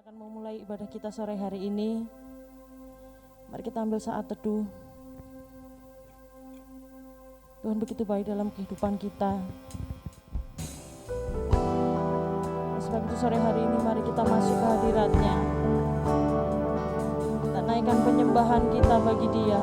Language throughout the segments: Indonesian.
akan memulai ibadah kita sore hari ini. Mari kita ambil saat teduh. Tuhan begitu baik dalam kehidupan kita. Sebab itu sore hari ini mari kita masuk ke hadirat-Nya. Kita naikkan penyembahan kita bagi Dia.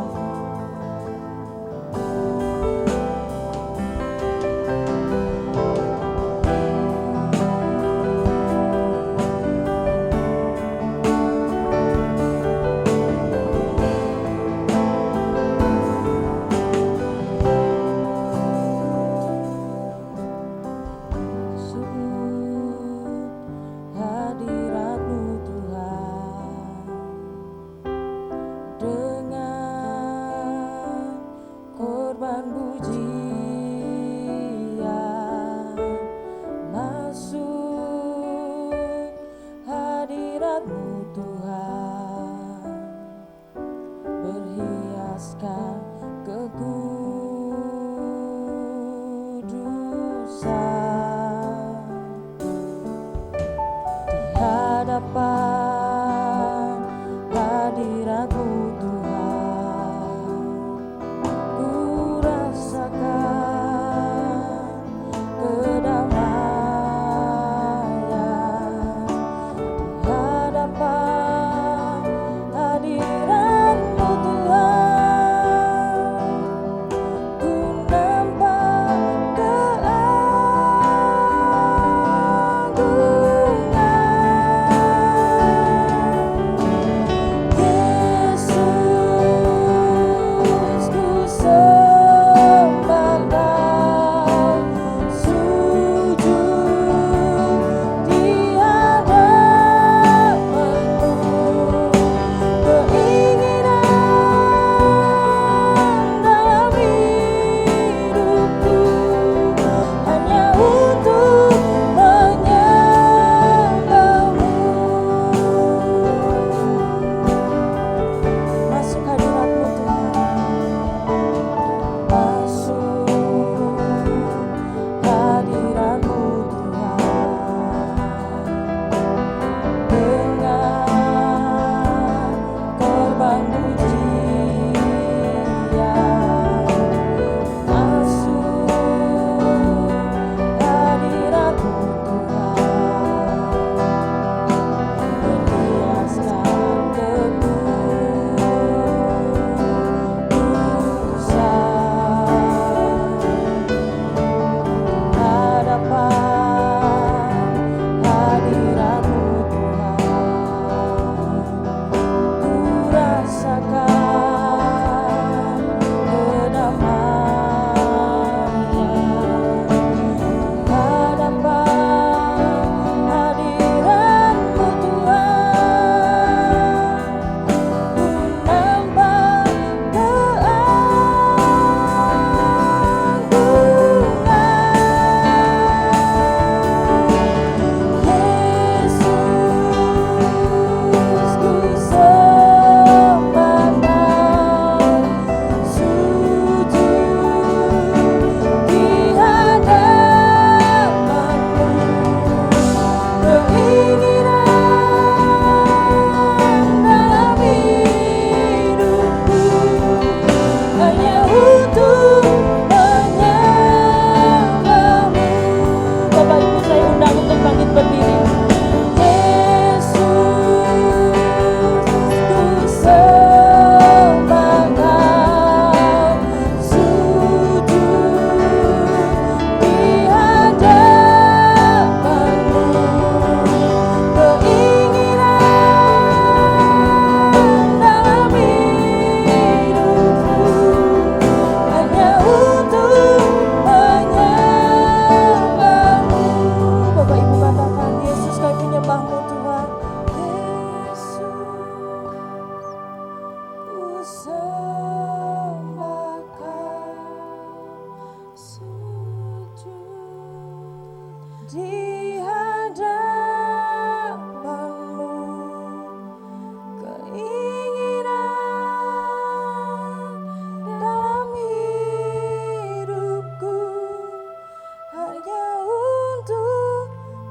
Hanya untuk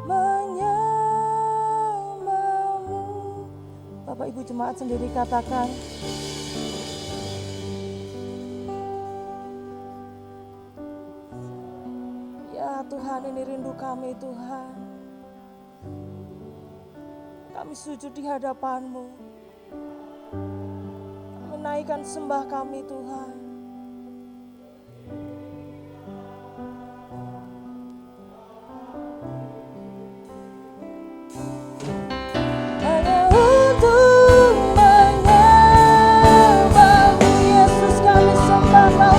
menyembahmu. sendiri katakan, ya Tuhan, ini rindu kami Tuhan. Kami sujud di hadapan-Mu. Kami naikkan sembah kami Tuhan. Hanya untuk menyembah-Mu, Yesus, kami sembah Kau.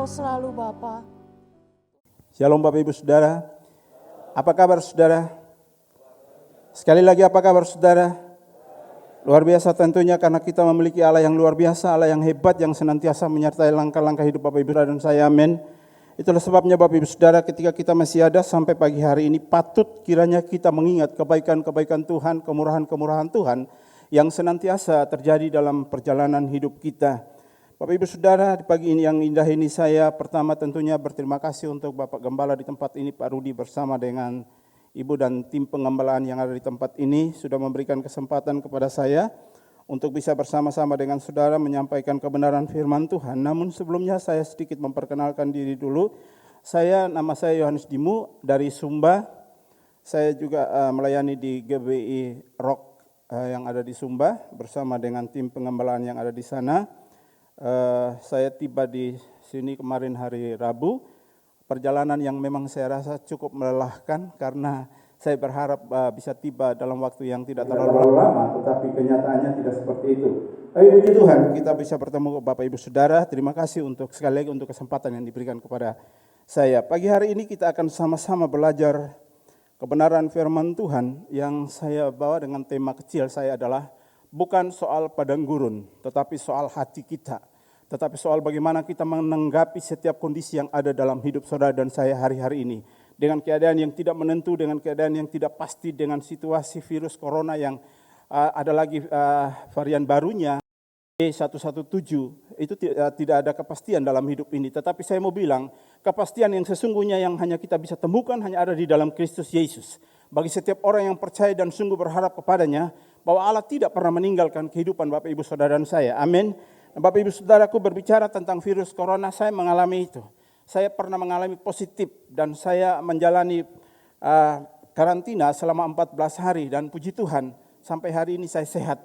Selalu Bapa. Shalom Bapak Ibu Saudara. Apa kabar Saudara? Sekali lagi apa kabar Saudara? Luar biasa tentunya karena kita memiliki Allah yang luar biasa, Allah yang hebat yang senantiasa menyertai langkah-langkah hidup Bapak Ibu Saudara dan saya, amin. Itulah sebabnya Bapak Ibu Saudara ketika kita masih ada sampai pagi hari ini patut kiranya kita mengingat kebaikan-kebaikan Tuhan, kemurahan-kemurahan Tuhan yang senantiasa terjadi dalam perjalanan hidup kita. Bapak Ibu Saudara, di pagi ini yang indah ini saya pertama tentunya berterima kasih untuk Bapak Gembala di tempat ini, Pak Rudi bersama dengan Ibu dan tim pengembalaan yang ada di tempat ini sudah memberikan kesempatan kepada saya untuk bisa bersama-sama dengan saudara menyampaikan kebenaran firman Tuhan. Namun sebelumnya saya sedikit memperkenalkan diri dulu. Nama saya Yohanes Dimu dari Sumba. Saya juga melayani di GBI Rock yang ada di Sumba bersama dengan tim pengembalaan yang ada di sana. Saya tiba di sini kemarin hari Rabu, perjalanan yang memang saya rasa cukup melelahkan karena saya berharap bisa tiba dalam waktu yang tidak terlalu lama, tetapi kenyataannya tidak seperti itu. Tapi puji Tuhan kita bisa bertemu Bapak Ibu Saudara. Terima kasih sekali lagi untuk kesempatan yang diberikan kepada saya. Pagi hari ini kita akan sama-sama belajar kebenaran firman Tuhan yang saya bawa dengan tema kecil saya adalah bukan soal padang gurun, tetapi soal hati kita. Tetapi soal bagaimana kita menanggapi setiap kondisi yang ada dalam hidup saudara dan saya hari-hari ini. Dengan keadaan yang tidak menentu, dengan keadaan yang tidak pasti, dengan situasi virus corona yang ada lagi varian barunya, B117, itu tidak ada kepastian dalam hidup ini. Tetapi saya mau bilang, kepastian yang sesungguhnya yang hanya kita bisa temukan hanya ada di dalam Kristus Yesus. Bagi setiap orang yang percaya dan sungguh berharap kepadanya, bahwa Allah tidak pernah meninggalkan kehidupan Bapak Ibu Saudara dan saya. Amin. Bapak Ibu Saudaraku berbicara tentang virus corona, saya mengalami itu. Saya pernah mengalami positif dan saya menjalani karantina selama 14 hari dan puji Tuhan sampai hari ini saya sehat.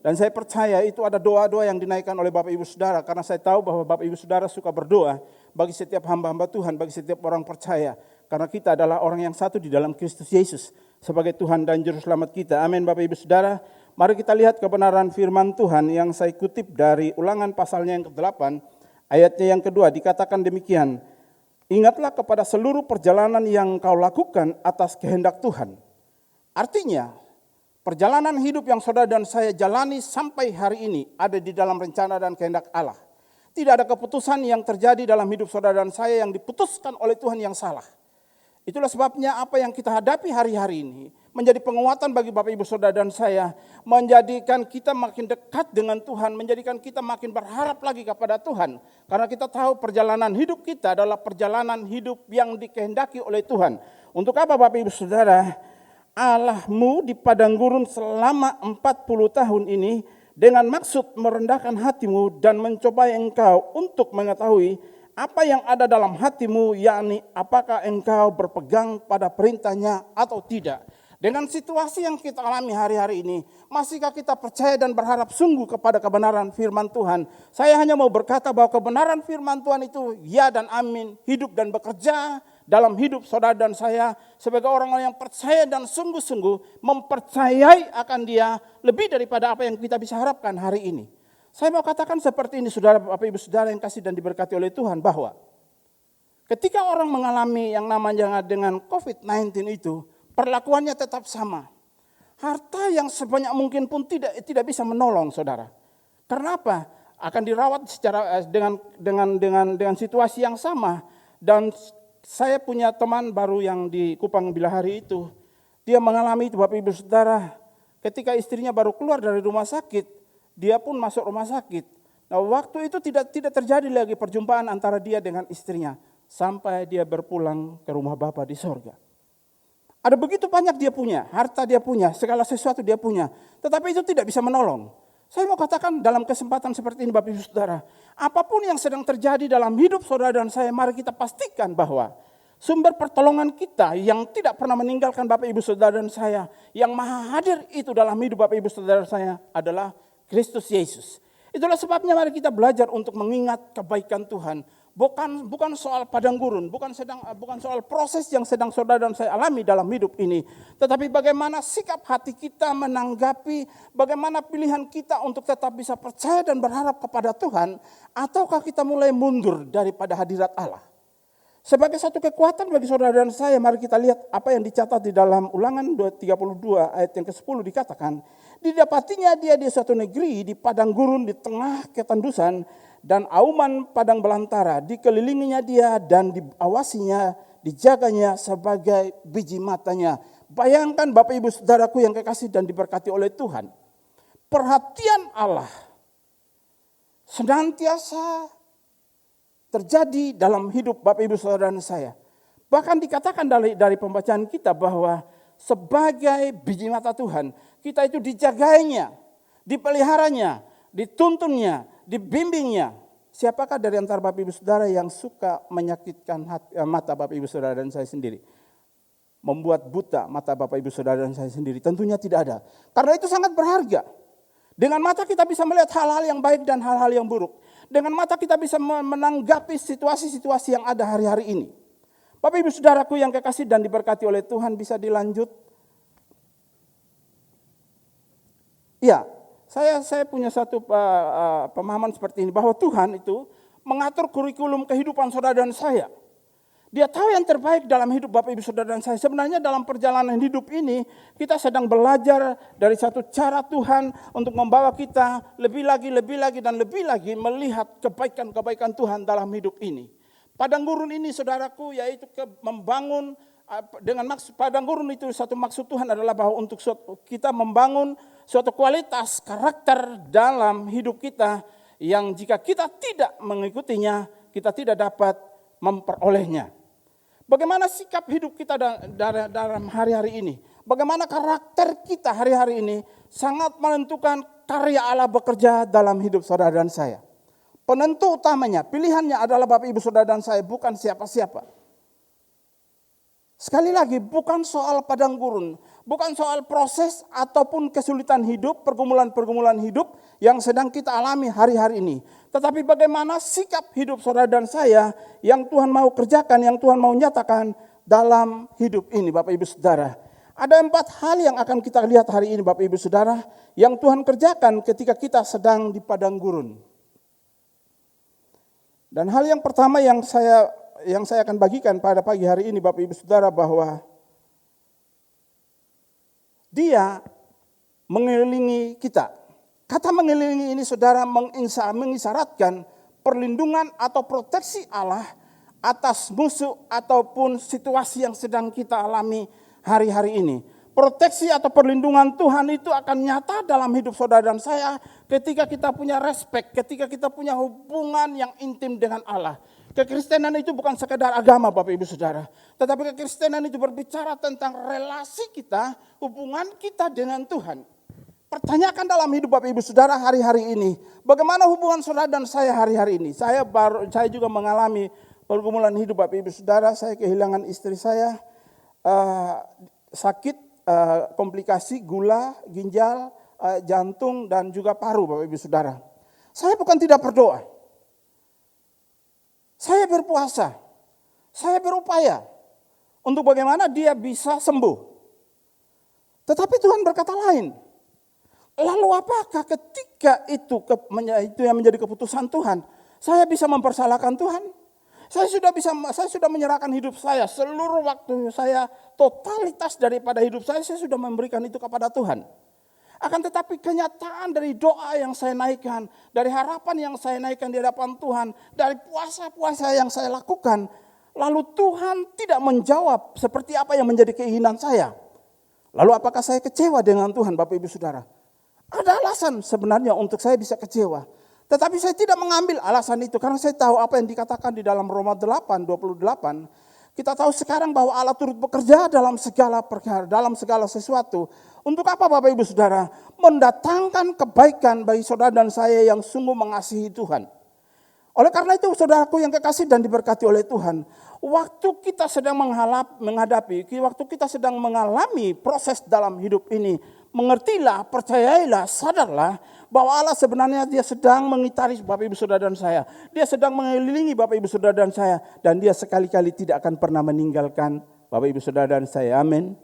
Dan saya percaya itu ada doa-doa yang dinaikkan oleh Bapak Ibu Saudara karena saya tahu bahwa Bapak Ibu Saudara suka berdoa bagi setiap hamba-hamba Tuhan, bagi setiap orang percaya. Karena kita adalah orang yang satu di dalam Kristus Yesus sebagai Tuhan dan Juru Selamat kita. Amin Bapak Ibu Saudara. Mari kita lihat kebenaran firman Tuhan yang saya kutip dari Ulangan pasalnya yang ke-8, ayatnya yang kedua, dikatakan demikian. Ingatlah kepada seluruh perjalanan yang kau lakukan atas kehendak Tuhan. Artinya, perjalanan hidup yang saudara dan saya jalani sampai hari ini ada di dalam rencana dan kehendak Allah. Tidak ada keputusan yang terjadi dalam hidup saudara dan saya yang diputuskan oleh Tuhan yang salah. Itulah sebabnya apa yang kita hadapi hari-hari ini menjadi penguatan bagi Bapak Ibu Saudara dan saya, menjadikan kita makin dekat dengan Tuhan, menjadikan kita makin berharap lagi kepada Tuhan. Karena kita tahu perjalanan hidup kita adalah perjalanan hidup yang dikehendaki oleh Tuhan. Untuk apa Bapak Ibu Saudara? Allahmu di padang gurun selama 40 tahun ini dengan maksud merendahkan hatimu dan mencobai engkau untuk mengetahui apa yang ada dalam hatimu, yakni apakah engkau berpegang pada perintahnya atau tidak. Dengan situasi yang kita alami hari-hari ini, masihkah kita percaya dan berharap sungguh kepada kebenaran firman Tuhan? Saya hanya mau berkata bahwa kebenaran firman Tuhan itu ya dan amin, hidup dan bekerja dalam hidup saudara dan saya sebagai orang-orang yang percaya dan sungguh-sungguh mempercayai akan dia lebih daripada apa yang kita bisa harapkan hari ini. Saya mau katakan seperti ini, saudara, Bapak Ibu Saudara yang kasih dan diberkati oleh Tuhan, bahwa ketika orang mengalami yang namanya dengan COVID-19 itu, perlakuannya tetap sama. Harta yang sebanyak mungkin pun tidak bisa menolong, saudara. Karena apa? Akan dirawat secara dengan situasi yang sama. Dan saya punya teman baru yang di Kupang Bilahari itu, dia mengalami itu, Bapak Ibu Saudara, ketika istrinya baru keluar dari rumah sakit, dia pun masuk rumah sakit. Nah, waktu itu tidak terjadi lagi perjumpaan antara dia dengan istrinya sampai dia berpulang ke rumah Bapa di sorga. Ada begitu banyak dia punya, harta dia punya, segala sesuatu dia punya. Tetapi itu tidak bisa menolong. Saya mau katakan dalam kesempatan seperti ini Bapak Ibu Saudara, apapun yang sedang terjadi dalam hidup saudara dan saya, mari kita pastikan bahwa sumber pertolongan kita yang tidak pernah meninggalkan Bapak Ibu Saudara dan saya, yang maha hadir itu dalam hidup Bapak Ibu Saudara saya adalah Kristus Yesus. Itulah sebabnya mari kita belajar untuk mengingat kebaikan Tuhan. Bukan soal padang gurun, bukan soal proses yang sedang saudara dan saya alami dalam hidup ini. Tetapi bagaimana sikap hati kita menanggapi, bagaimana pilihan kita untuk tetap bisa percaya dan berharap kepada Tuhan. Ataukah kita mulai mundur daripada hadirat Allah. Sebagai satu kekuatan bagi saudara dan saya, mari kita lihat apa yang dicatat di dalam Ulangan 32 ayat yang ke-10 dikatakan. Didapatinya dia di suatu negeri, di padang gurun, di tengah ketandusan, dan auman padang belantara, dikelilinginya dia dan diawasinya, dijaganya sebagai biji matanya. Bayangkan Bapak Ibu Saudaraku yang kekasih dan diberkati oleh Tuhan. Perhatian Allah senantiasa terjadi dalam hidup Bapak Ibu Saudara dan saya. Bahkan dikatakan dari pembacaan kita bahwa sebagai biji mata Tuhan, kita itu dijagainya, dipeliharanya, dituntunnya, dibimbingnya. Siapakah dari antara Bapak Ibu Saudara yang suka menyakitkan mata Bapak Ibu Saudara dan saya sendiri? Membuat buta mata Bapak Ibu Saudara dan saya sendiri? Tentunya tidak ada. Karena itu sangat berharga. Dengan mata kita bisa melihat hal-hal yang baik dan hal-hal yang buruk. Dengan mata kita bisa menanggapi situasi-situasi yang ada hari-hari ini. Bapak Ibu Saudaraku yang kekasih dan diberkati oleh Tuhan, bisa dilanjut? Ya. Saya punya satu pemahaman seperti ini, bahwa Tuhan itu mengatur kurikulum kehidupan saudara dan saya. Dia tahu yang terbaik dalam hidup Bapak Ibu Saudara dan saya. Sebenarnya dalam perjalanan hidup ini kita sedang belajar dari satu cara Tuhan untuk membawa kita lebih lagi dan lebih lagi melihat kebaikan-kebaikan Tuhan dalam hidup ini. Padang gurun ini saudaraku, yaitu membangun dengan maksud padang gurun itu, satu maksud Tuhan adalah bahwa untuk kita membangun suatu kualitas karakter dalam hidup kita yang jika kita tidak mengikutinya, kita tidak dapat memperolehnya. Bagaimana sikap hidup kita dalam hari-hari ini? Bagaimana karakter kita hari-hari ini sangat menentukan karya Allah bekerja dalam hidup saudara dan saya. Penentu utamanya, pilihannya adalah Bapak Ibu Saudara dan saya, bukan siapa-siapa. Sekali lagi, bukan soal padang gurun, bukan soal proses ataupun kesulitan hidup, pergumulan-pergumulan hidup yang sedang kita alami hari-hari ini. Tetapi bagaimana sikap hidup saudara dan saya yang Tuhan mau kerjakan, yang Tuhan mau nyatakan dalam hidup ini Bapak Ibu Saudara. Ada 4 hal yang akan kita lihat hari ini Bapak Ibu Saudara, yang Tuhan kerjakan ketika kita sedang di padang gurun. Dan hal yang pertama yang saya akan bagikan pada pagi hari ini Bapak Ibu Saudara, bahwa Dia mengelilingi kita. Kata mengelilingi ini saudara mengisyaratkan perlindungan atau proteksi Allah atas musuh ataupun situasi yang sedang kita alami hari-hari ini. Proteksi atau perlindungan Tuhan itu akan nyata dalam hidup saudara dan saya ketika kita punya respek, ketika kita punya hubungan yang intim dengan Allah. Kekristenan itu bukan sekedar agama Bapak Ibu Saudara, tetapi kekristenan itu berbicara tentang relasi kita, hubungan kita dengan Tuhan. tanyakan dalam hidup Bapak Ibu Saudara hari-hari ini, bagaimana hubungan saudara dan saya hari-hari ini? Saya juga mengalami pergumulan hidup Bapak Ibu Saudara. Saya kehilangan istri saya, sakit, komplikasi gula, ginjal, jantung dan juga paru Bapak Ibu Saudara. Saya bukan tidak berdoa. Saya berpuasa. Saya berupaya untuk bagaimana dia bisa sembuh. Tetapi Tuhan berkata lain. Lalu apakah ketika itu yang menjadi keputusan Tuhan, saya bisa mempersalahkan Tuhan? Saya sudah menyerahkan hidup saya, seluruh waktu saya, totalitas daripada hidup saya sudah memberikan itu kepada Tuhan. Akan tetapi kenyataan dari doa yang saya naikkan, dari harapan yang saya naikkan di hadapan Tuhan, dari puasa-puasa yang saya lakukan, lalu Tuhan tidak menjawab seperti apa yang menjadi keinginan saya. Lalu apakah saya kecewa dengan Tuhan Bapak Ibu Saudara? Ada alasan sebenarnya untuk saya bisa kecewa. Tetapi saya tidak mengambil alasan itu karena saya tahu apa yang dikatakan di dalam Roma 8:28. Kita tahu sekarang bahwa Allah turut bekerja dalam segala perkara, dalam segala sesuatu. Untuk apa Bapak Ibu Saudara? Mendatangkan kebaikan bagi saudara dan saya yang sungguh mengasihi Tuhan. Oleh karena itu saudaraku yang kekasih dan diberkati oleh Tuhan, waktu kita sedang waktu kita sedang mengalami proses dalam hidup ini, mengertilah, percayailah, sadarlah bahwa Allah sebenarnya dia sedang mengitari Bapak Ibu Saudara dan saya. Dia sedang mengelilingi Bapak Ibu Saudara dan saya, dan dia sekali-kali tidak akan pernah meninggalkan Bapak Ibu Saudara dan saya. Amin.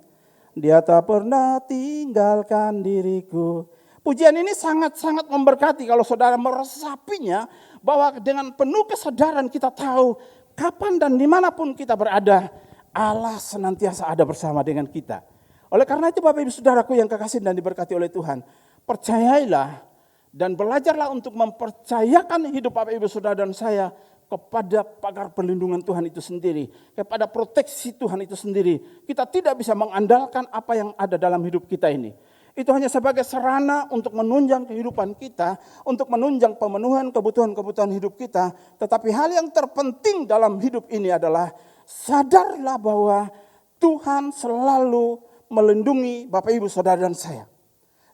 Dia tak pernah tinggalkan diriku. Pujian ini sangat-sangat memberkati kalau saudara meresapinya, bahwa dengan penuh kesadaran kita tahu kapan dan dimanapun kita berada, Allah senantiasa ada bersama dengan kita. Oleh karena itu Bapak Ibu Saudaraku yang kekasih dan diberkati oleh Tuhan, percayailah dan belajarlah untuk mempercayakan hidup Bapak Ibu Saudara dan saya kepada pagar perlindungan Tuhan itu sendiri, kepada proteksi Tuhan itu sendiri. Kita tidak bisa mengandalkan apa yang ada dalam hidup kita ini. Itu hanya sebagai sarana untuk menunjang kehidupan kita, untuk menunjang pemenuhan kebutuhan-kebutuhan hidup kita. Tetapi hal yang terpenting dalam hidup ini adalah sadarlah bahwa Tuhan selalu melindungi Bapak Ibu Saudara dan saya.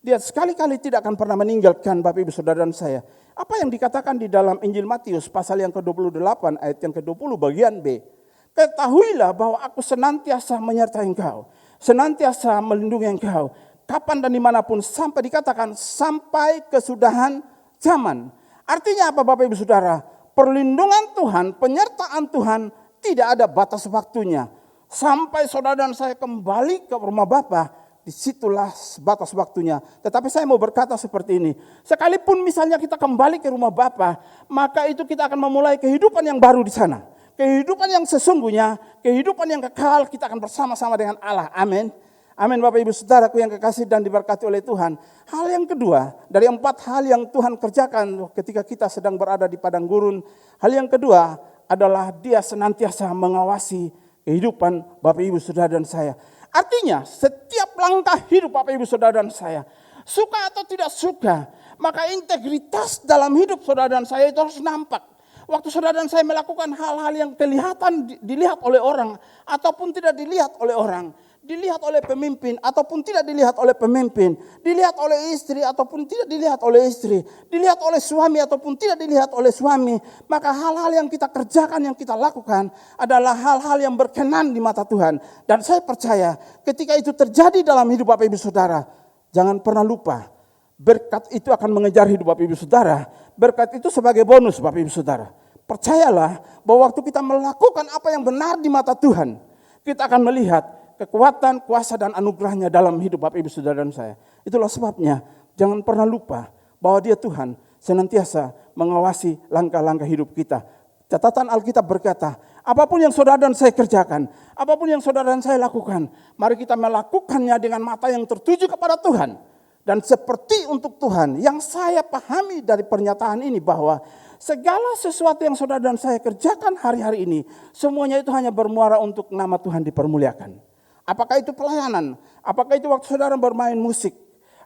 Dia sekali-kali tidak akan pernah meninggalkan Bapak Ibu Saudara dan saya. Apa yang dikatakan di dalam Injil Matius pasal yang ke-28 ayat yang ke-20 bagian B. Ketahuilah bahwa aku senantiasa menyertai engkau, senantiasa melindungi engkau. Kapan dan dimanapun, sampai dikatakan sampai kesudahan zaman. Artinya apa Bapak Ibu Saudara? Perlindungan Tuhan, penyertaan Tuhan tidak ada batas waktunya. Sampai saudara dan saya kembali ke rumah Bapa, disitulah batas waktunya. Tetapi saya mau berkata seperti ini. Sekalipun misalnya kita kembali ke rumah Bapa, maka itu kita akan memulai kehidupan yang baru di sana. Kehidupan yang sesungguhnya, kehidupan yang kekal, kita akan bersama-sama dengan Allah. Amin. Amin Bapak Ibu Saudaraku yang kekasih dan diberkati oleh Tuhan. Hal yang kedua, dari 4 hal yang Tuhan kerjakan ketika kita sedang berada di padang gurun. Hal yang kedua adalah dia senantiasa mengawasi kehidupan Bapak Ibu Saudara dan saya. Artinya setiap langkah hidup Bapak Ibu Saudara dan saya, suka atau tidak suka, maka integritas dalam hidup saudara dan saya itu harus nampak. Waktu saudara dan saya melakukan hal-hal yang dilihat oleh orang ataupun tidak dilihat oleh orang, dilihat oleh pemimpin ataupun tidak dilihat oleh pemimpin, dilihat oleh istri ataupun tidak dilihat oleh istri, dilihat oleh suami ataupun tidak dilihat oleh suami, maka hal-hal yang kita kerjakan, yang kita lakukan adalah hal-hal yang berkenan di mata Tuhan. Dan saya percaya ketika itu terjadi dalam hidup Bapak Ibu Saudara, jangan pernah lupa, berkat itu akan mengejar hidup Bapak Ibu Saudara. Berkat itu sebagai bonus Bapak Ibu Saudara. Percayalah bahwa waktu kita melakukan apa yang benar di mata Tuhan, kita akan melihat kekuatan, kuasa dan anugerahnya dalam hidup Bapak Ibu Saudara dan saya. Itulah sebabnya jangan pernah lupa bahwa dia Tuhan senantiasa mengawasi langkah-langkah hidup kita. Catatan Alkitab berkata, apapun yang saudara dan saya kerjakan, apapun yang saudara dan saya lakukan, mari kita melakukannya dengan mata yang tertuju kepada Tuhan. Dan seperti untuk Tuhan, yang saya pahami dari pernyataan ini bahwa segala sesuatu yang saudara dan saya kerjakan hari-hari ini, semuanya itu hanya bermuara untuk nama Tuhan dipermuliakan. Apakah itu pelayanan, apakah itu waktu saudara bermain musik,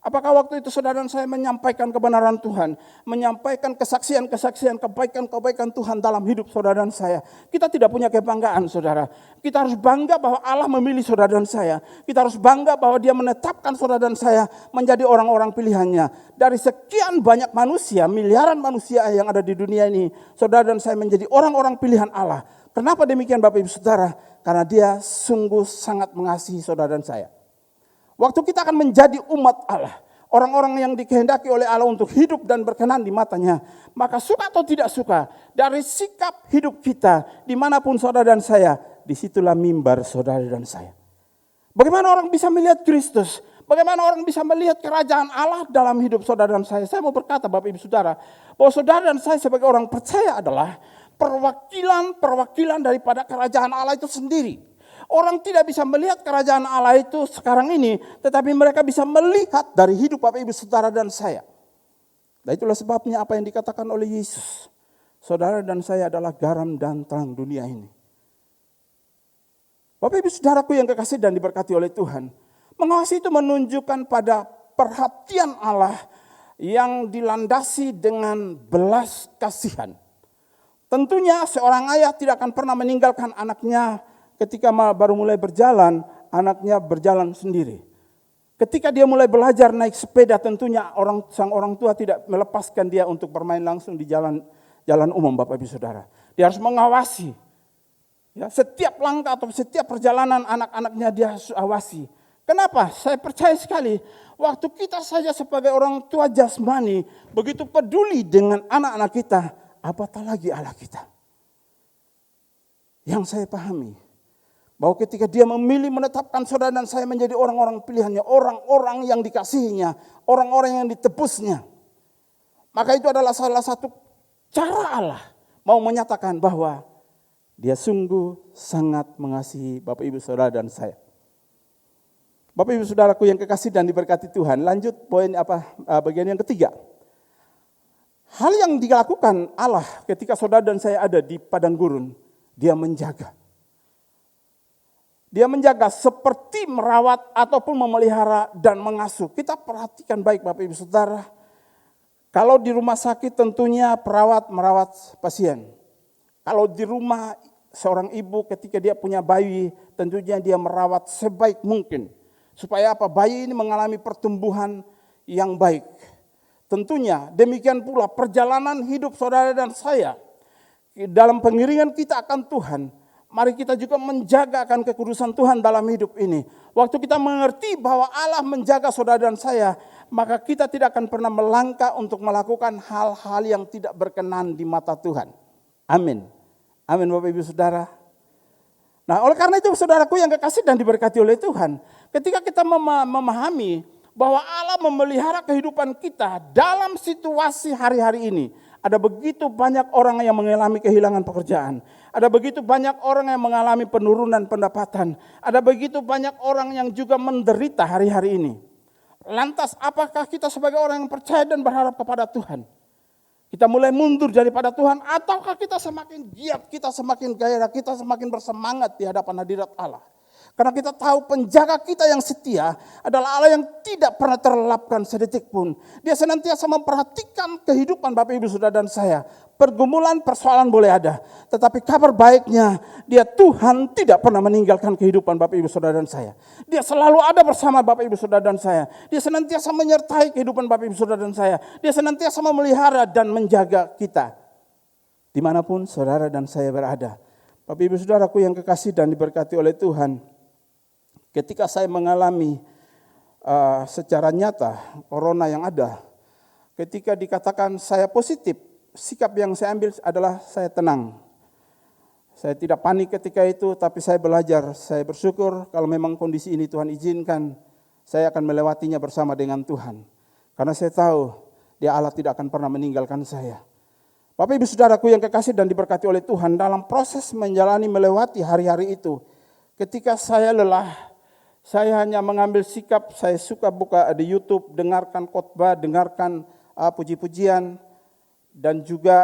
Apakah waktu itu saudara dan saya menyampaikan kebenaran Tuhan, menyampaikan kesaksian-kesaksian, kebaikan-kebaikan Tuhan dalam hidup saudara dan saya? Kita tidak punya kebanggaan saudara. Kita harus bangga bahwa Allah memilih saudara dan saya. Kita harus bangga bahwa Dia menetapkan saudara dan saya menjadi orang-orang pilihannya. Dari sekian banyak manusia, miliaran manusia yang ada di dunia ini, saudara dan saya menjadi orang-orang pilihan Allah. Kenapa demikian Bapak Ibu Saudara? Karena Dia sungguh sangat mengasihi saudara dan saya. Waktu kita akan menjadi umat Allah, orang-orang yang dikehendaki oleh Allah untuk hidup dan berkenan di matanya, maka suka atau tidak suka, dari sikap hidup kita, dimanapun saudara dan saya, disitulah mimbar saudara dan saya. Bagaimana orang bisa melihat Kristus? Bagaimana orang bisa melihat kerajaan Allah dalam hidup saudara dan saya? Saya mau berkata Bapak Ibu Saudara, bahwa saudara dan saya sebagai orang percaya adalah perwakilan daripada kerajaan Allah itu sendiri. Orang tidak bisa melihat kerajaan Allah itu sekarang ini, tetapi mereka bisa melihat dari hidup Bapak Ibu Saudara dan saya. Dan itulah sebabnya apa yang dikatakan oleh Yesus. Saudara dan saya adalah garam dan terang dunia ini. Bapak Ibu Saudaraku yang kekasih dan diberkati oleh Tuhan. Mengasihi itu menunjukkan pada perhatian Allah yang dilandasi dengan belas kasihan. Tentunya seorang ayah tidak akan pernah meninggalkan anaknya. Ketika baru mulai berjalan, anaknya berjalan sendiri. Ketika dia mulai belajar naik sepeda, tentunya sang orang tua tidak melepaskan dia untuk bermain langsung di jalan umum Bapak Ibu Saudara. Dia harus mengawasi. Ya, setiap langkah atau setiap perjalanan anak-anaknya dia harus awasi. Kenapa? Saya percaya sekali, waktu kita saja sebagai orang tua jasmani, begitu peduli dengan anak-anak kita, apatah lagi Allah kita. Yang saya pahami, bahwa ketika Dia memilih menetapkan saudara dan saya menjadi orang-orang pilihannya, orang-orang yang dikasihinya, orang-orang yang ditebusnya. Maka itu adalah salah satu cara Allah mau menyatakan bahwa Dia sungguh sangat mengasihi Bapak Ibu Saudara dan saya. Bapak Ibu Saudaraku yang kekasih dan diberkati Tuhan, lanjut poin bagian yang ketiga. Hal yang dilakukan Allah ketika saudara dan saya ada di padang gurun, Dia menjaga. Dia menjaga seperti merawat ataupun memelihara dan mengasuh. Kita perhatikan baik Bapak Ibu Saudara. Kalau di rumah sakit tentunya perawat merawat pasien. Kalau di rumah seorang ibu ketika dia punya bayi, tentunya dia merawat sebaik mungkin. Supaya apa? Bayi ini mengalami pertumbuhan yang baik. Tentunya demikian pula perjalanan hidup saudara dan saya. Dalam pengiringan kita akan Tuhan, mari kita juga menjaga akan kekudusan Tuhan dalam hidup ini. Waktu kita mengerti bahwa Allah menjaga saudara dan saya, maka kita tidak akan pernah melangkah untuk melakukan hal-hal yang tidak berkenan di mata Tuhan. Amin. Amin Bapak Ibu Saudara. Nah oleh karena itu saudaraku yang kekasih dan diberkati oleh Tuhan, ketika kita memahami bahwa Allah memelihara kehidupan kita dalam situasi hari-hari ini, ada begitu banyak orang yang mengalami kehilangan pekerjaan. Ada begitu banyak orang yang mengalami penurunan pendapatan. Ada begitu banyak orang yang juga menderita hari-hari ini. Lantas apakah kita sebagai orang yang percaya dan berharap kepada Tuhan? Kita mulai mundur daripada Tuhan, ataukah kita semakin giat, kita semakin gairah, kita semakin bersemangat di hadapan hadirat Allah? Karena kita tahu penjaga kita yang setia adalah Allah yang tidak pernah terlelapkan sedetik pun. Dia senantiasa memperhatikan kehidupan Bapak Ibu Saudara dan saya. Pergumulan, persoalan boleh ada. Tetapi kabar baiknya, Dia Tuhan tidak pernah meninggalkan kehidupan Bapak Ibu Saudara dan saya. Dia selalu ada bersama Bapak Ibu Saudara dan saya. Dia senantiasa menyertai kehidupan Bapak Ibu Saudara dan saya. Dia senantiasa memelihara dan menjaga kita. Dimanapun saudara dan saya berada. Bapak Ibu Saudaraku yang kekasih dan diberkati oleh Tuhan. Ketika saya mengalami secara nyata corona yang ada, ketika dikatakan saya positif, sikap yang saya ambil adalah saya tenang. Saya tidak panik ketika itu, tapi saya belajar, saya bersyukur kalau memang kondisi ini Tuhan izinkan, saya akan melewatinya bersama dengan Tuhan. Karena saya tahu Dia Allah tidak akan pernah meninggalkan saya. Bapak Ibu Saudaraku yang kekasih dan diberkati oleh Tuhan, dalam proses melewati hari-hari itu, ketika saya lelah, saya hanya mengambil sikap, saya suka buka di YouTube, dengarkan khotbah, dengarkan puji-pujian, dan juga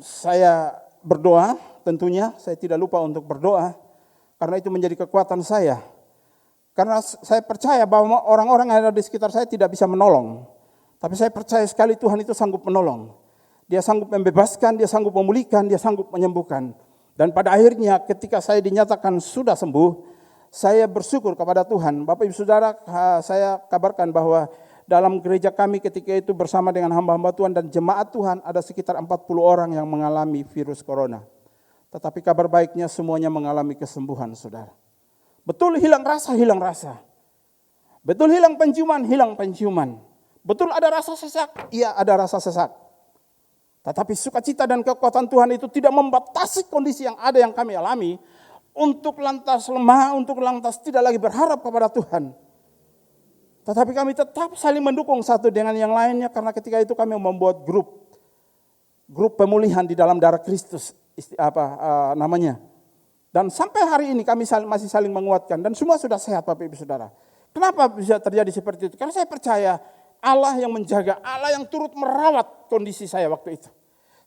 saya berdoa tentunya, saya tidak lupa untuk berdoa, karena itu menjadi kekuatan saya. Karena saya percaya bahwa orang-orang yang ada di sekitar saya tidak bisa menolong. Tapi saya percaya sekali Tuhan itu sanggup menolong. Dia sanggup membebaskan, dia sanggup memulihkan, dia sanggup menyembuhkan. Dan pada akhirnya ketika saya dinyatakan sudah sembuh, saya bersyukur kepada Tuhan. Bapak Ibu Saudara, saya kabarkan bahwa dalam gereja kami ketika itu bersama dengan hamba-hamba Tuhan dan jemaat Tuhan ada sekitar 40 orang yang mengalami virus corona. Tetapi kabar baiknya semuanya mengalami kesembuhan, saudara. Betul hilang rasa. Betul hilang penciuman. Betul ada rasa sesak, iya ada rasa sesak. Tetapi sukacita dan kekuatan Tuhan itu tidak membatasi kondisi yang ada yang kami alami untuk lantas lemah, untuk lantas tidak lagi berharap kepada Tuhan. Tetapi kami tetap saling mendukung satu dengan yang lainnya karena ketika itu kami membuat grup pemulihan di dalam darah Kristus, namanya. Dan sampai hari ini kami masih saling menguatkan dan semua sudah sehat Bapak Ibu Saudara. Kenapa bisa terjadi seperti itu? Karena saya percaya Allah yang menjaga, Allah yang turut merawat kondisi saya waktu itu.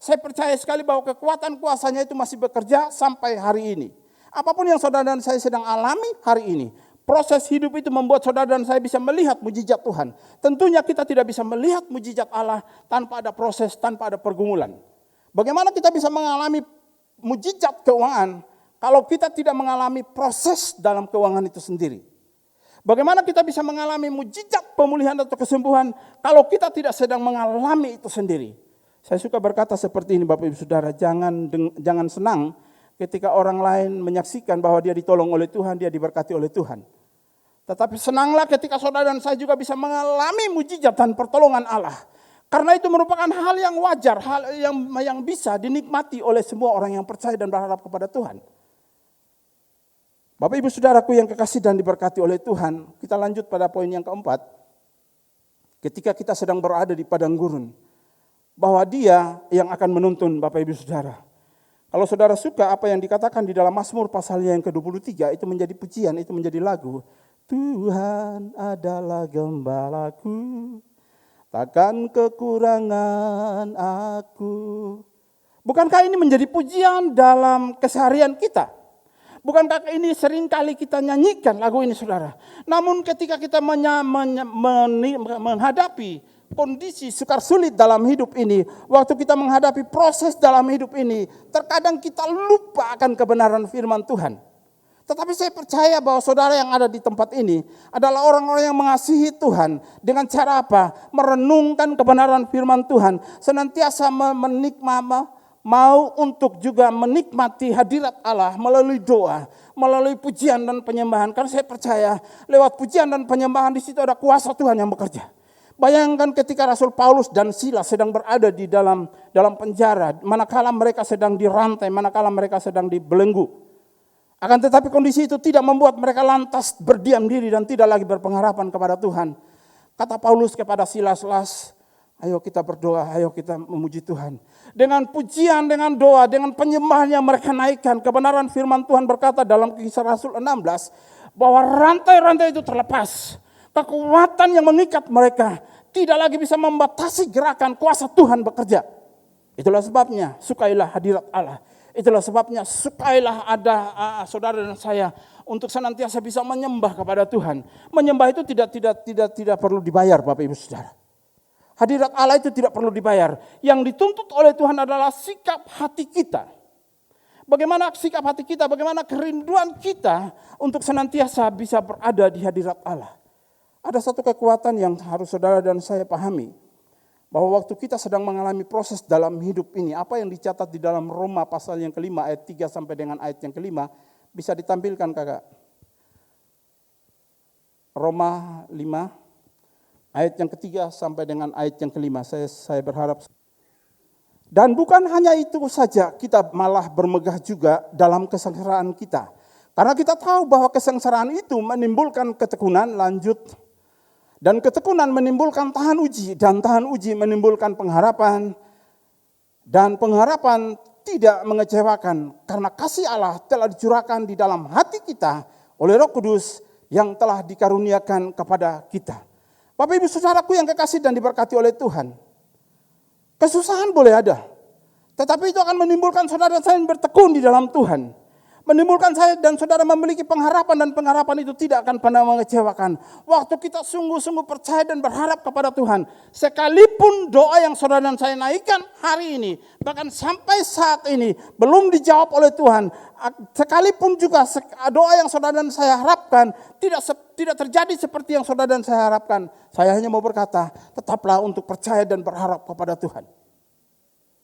Saya percaya sekali bahwa kekuatan kuasanya itu masih bekerja sampai hari ini. Apapun yang saudara dan saya sedang alami hari ini, proses hidup itu membuat saudara dan saya bisa melihat mujizat Tuhan. Tentunya kita tidak bisa melihat mujizat Allah tanpa ada proses, tanpa ada pergumulan. Bagaimana kita bisa mengalami mujizat keuangan kalau kita tidak mengalami proses dalam keuangan itu sendiri? Bagaimana kita bisa mengalami mujizat pemulihan atau kesembuhan kalau kita tidak sedang mengalami itu sendiri? Saya suka berkata seperti ini Bapak Ibu Saudara, jangan senang ketika orang lain menyaksikan bahwa dia ditolong oleh Tuhan, dia diberkati oleh Tuhan. Tetapi senanglah ketika saudara dan saya juga bisa mengalami mujizat dan pertolongan Allah. Karena itu merupakan hal yang wajar, hal yang bisa dinikmati oleh semua orang yang percaya dan berharap kepada Tuhan. Bapak Ibu Saudaraku yang kekasih dan diberkati oleh Tuhan, kita lanjut pada poin yang keempat. Ketika kita sedang berada di padang gurun, bahwa Dia yang akan menuntun Bapak Ibu Saudara. Kalau saudara suka apa yang dikatakan di dalam Mazmur pasalnya yang ke-23, itu menjadi pujian, itu menjadi lagu. Tuhan adalah gembalaku, takkan kekurangan aku. Bukankah ini menjadi pujian dalam keseharian kita? Bukankah ini sering kali kita nyanyikan lagu ini saudara? Namun ketika kita menghadapi kondisi sukar sulit dalam hidup ini, waktu kita menghadapi proses dalam hidup ini, terkadang kita lupa akan kebenaran firman Tuhan. Tetapi saya percaya bahwa saudara yang ada di tempat ini adalah orang-orang yang mengasihi Tuhan. Dengan cara apa? Merenungkan kebenaran firman Tuhan. Senantiasa mau untuk juga menikmati hadirat Allah melalui doa, melalui pujian dan penyembahan. Karena saya percaya lewat pujian dan penyembahan di situ ada kuasa Tuhan yang bekerja. Bayangkan ketika Rasul Paulus dan Silas sedang berada di dalam penjara, manakala mereka sedang dirantai, manakala mereka sedang dibelenggu. Akan tetapi kondisi itu tidak membuat mereka lantas berdiam diri dan tidak lagi berpengharapan kepada Tuhan. Kata Paulus kepada Silas, ayo kita berdoa, ayo kita memuji Tuhan. Dengan pujian, dengan doa, dengan penyembahan yang mereka naikkan, kebenaran firman Tuhan berkata dalam Kisah Rasul 16, bahwa rantai-rantai itu terlepas. Kekuatan yang mengikat mereka tidak lagi bisa membatasi gerakan kuasa Tuhan bekerja. Itulah sebabnya sukailah hadirat Allah. Itulah sebabnya sukailah ada saudara dan saya untuk senantiasa bisa menyembah kepada Tuhan. Menyembah itu tidak perlu dibayar Bapak Ibu Saudara. Hadirat Allah itu tidak perlu dibayar. Yang dituntut oleh Tuhan adalah sikap hati kita. Bagaimana sikap hati kita, bagaimana kerinduan kita untuk senantiasa bisa berada di hadirat Allah. Ada satu kekuatan yang harus saudara dan saya pahami. Bahwa waktu kita sedang mengalami proses dalam hidup ini, apa yang dicatat di dalam Roma pasal yang kelima ayat 3 sampai dengan ayat yang kelima, bisa ditampilkan kakak. Roma 5 ayat yang ketiga sampai dengan ayat yang kelima, saya berharap. Dan bukan hanya itu saja, kita malah bermegah juga dalam kesengsaraan kita. Karena kita tahu bahwa kesengsaraan itu menimbulkan ketekunan, lanjut. Dan ketekunan menimbulkan tahan uji, dan tahan uji menimbulkan pengharapan. Dan pengharapan tidak mengecewakan, karena kasih Allah telah dicurahkan di dalam hati kita oleh Roh Kudus yang telah dikaruniakan kepada kita. Bapak Ibu Saudaraku yang kekasih dan diberkati oleh Tuhan. Kesusahan boleh ada, tetapi itu akan menimbulkan saudara dan saya yang bertekun di dalam Tuhan. Menimbulkan saya dan saudara memiliki pengharapan, dan pengharapan itu tidak akan pernah mengecewakan. Waktu kita sungguh-sungguh percaya dan berharap kepada Tuhan, sekalipun doa yang saudara dan saya naikkan hari ini, bahkan sampai saat ini belum dijawab oleh Tuhan, sekalipun juga doa yang saudara dan saya harapkan tidak terjadi seperti yang saudara dan saya harapkan, saya hanya mau berkata, tetaplah untuk percaya dan berharap kepada Tuhan.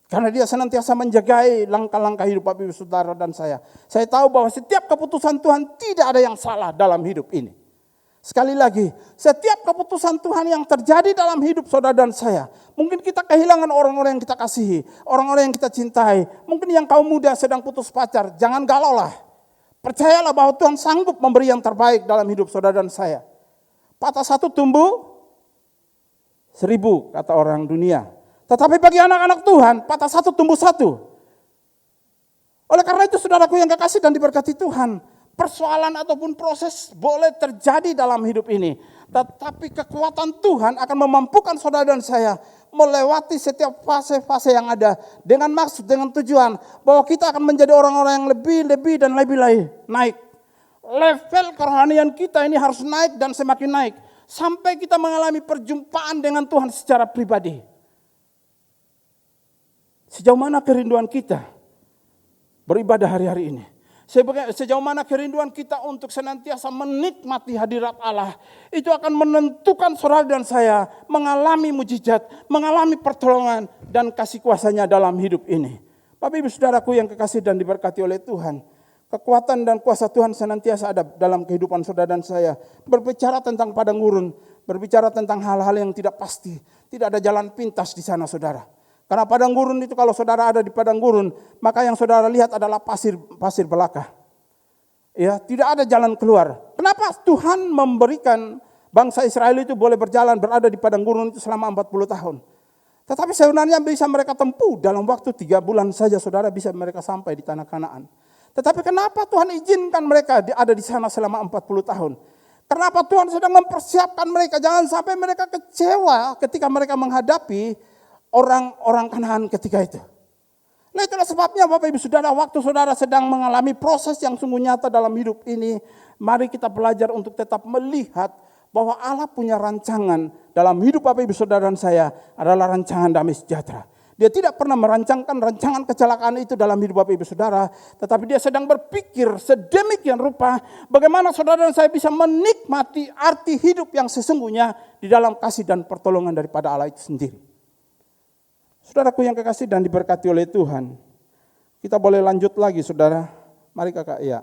Karena Dia senantiasa menjagai langkah-langkah hidup Bapak Ibu Saudara dan saya. Saya tahu bahwa setiap keputusan Tuhan tidak ada yang salah dalam hidup ini. Sekali lagi, setiap keputusan Tuhan yang terjadi dalam hidup saudara dan saya. Mungkin kita kehilangan orang-orang yang kita kasihi, orang-orang yang kita cintai. Mungkin yang kaum muda sedang putus pacar, jangan galau lah. Percayalah bahwa Tuhan sanggup memberi yang terbaik dalam hidup saudara dan saya. Patah satu tumbuh 1000 kata orang dunia. Tetapi bagi anak-anak Tuhan, patah satu tumbuh 1. Oleh karena itu saudaraku yang kekasih dan diberkati Tuhan, persoalan ataupun proses boleh terjadi dalam hidup ini. Tetapi kekuatan Tuhan akan memampukan saudara dan saya melewati setiap fase-fase yang ada. Dengan maksud, dengan tujuan bahwa kita akan menjadi orang-orang yang lebih dan lebih naik. Level kerohanian kita ini harus naik dan semakin naik. Sampai kita mengalami perjumpaan dengan Tuhan secara pribadi. Sejauh mana kerinduan kita beribadah hari-hari ini? Sejauh mana kerinduan kita untuk senantiasa menikmati hadirat Allah. Itu akan menentukan saudara dan saya mengalami mujizat, mengalami pertolongan dan kasih kuasa-Nya dalam hidup ini. Bapak Ibu Saudaraku yang kekasih dan diberkati oleh Tuhan. Kekuatan dan kuasa Tuhan senantiasa ada dalam kehidupan saudara dan saya. Berbicara tentang padang gurun, berbicara tentang hal-hal yang tidak pasti. Tidak ada jalan pintas di sana saudara. Karena padang gurun itu kalau saudara ada di padang gurun, maka yang saudara lihat adalah pasir belaka. Ya, tidak ada jalan keluar. Kenapa Tuhan memberikan bangsa Israel itu boleh berjalan berada di padang gurun itu selama 40 tahun? Tetapi sebenarnya bisa mereka tempuh dalam waktu 3 bulan saja saudara bisa mereka sampai di tanah Kanaan. Tetapi kenapa Tuhan izinkan mereka ada di sana selama 40 tahun? Kenapa Tuhan sedang mempersiapkan mereka? Jangan sampai mereka kecewa ketika mereka menghadapi orang-orang Kanaan ketika itu. Nah itulah sebabnya Bapak Ibu Saudara, waktu saudara sedang mengalami proses yang sungguh nyata dalam hidup ini, mari kita belajar untuk tetap melihat bahwa Allah punya rancangan dalam hidup Bapak Ibu Saudara dan saya adalah rancangan damai sejahtera. Dia tidak pernah merancangkan rancangan kecelakaan itu dalam hidup Bapak Ibu Saudara, tetapi Dia sedang berpikir sedemikian rupa bagaimana saudara dan saya bisa menikmati arti hidup yang sesungguhnya di dalam kasih dan pertolongan daripada Allah itu sendiri. Saudaraku yang kekasih dan diberkati oleh Tuhan, kita boleh lanjut lagi saudara. Mari kakak ya.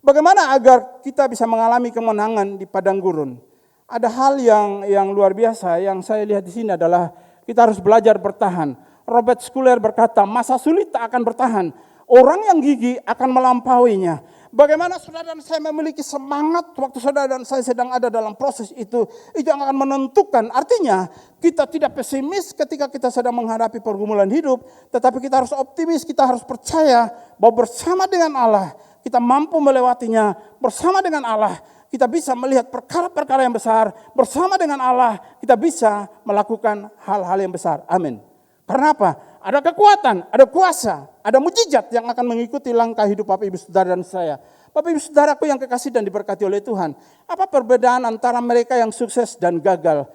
Bagaimana agar kita bisa mengalami kemenangan di padang gurun? Ada hal yang luar biasa yang saya lihat di sini adalah kita harus belajar bertahan. Robert Schuller berkata, masa sulit tak akan bertahan. Orang yang gigih akan melampauinya. Bagaimana saudara dan saya memiliki semangat waktu saudara dan saya sedang ada dalam proses itu yang akan menentukan. Artinya kita tidak pesimis ketika kita sedang menghadapi pergumulan hidup, tetapi kita harus optimis, kita harus percaya bahwa bersama dengan Allah kita mampu melewatinya. Bersama dengan Allah kita bisa melihat perkara-perkara yang besar. Bersama dengan Allah kita bisa melakukan hal-hal yang besar. Amin. Karena apa? Ada kekuatan, ada kuasa, ada mujizat yang akan mengikuti langkah hidup Bapak Ibu Saudara dan saya. Bapak Ibu Saudaraku yang kekasih dan diberkati oleh Tuhan. Apa perbedaan antara mereka yang sukses dan gagal?